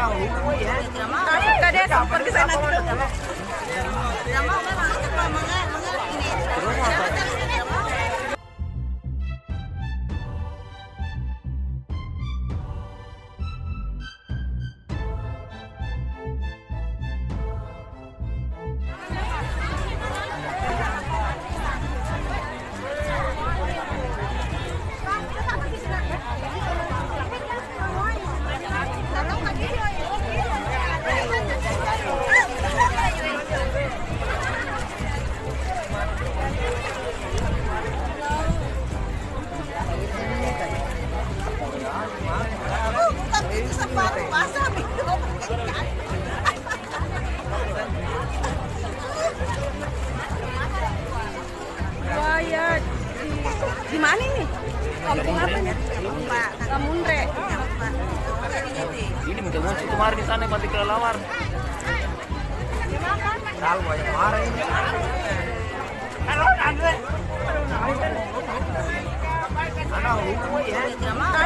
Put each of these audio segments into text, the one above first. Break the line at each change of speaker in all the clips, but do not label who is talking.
Suka deh, pergi sana dulu. Wah ya, di mana ini? Kampung apa nih? Kamunre.
Ini muncul kemarin di sana mati kelelawar. Kalau banyak marah ini.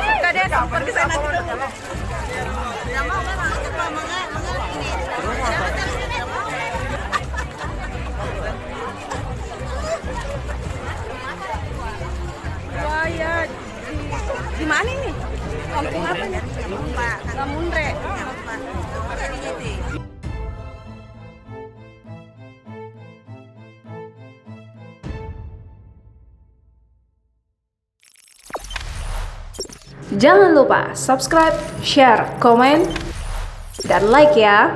Suka deh, pergi sana dulu. Wah ya, di mana ini? Kampung apa nih? Kamunre.
Jangan lupa subscribe, share, komen, dan like ya.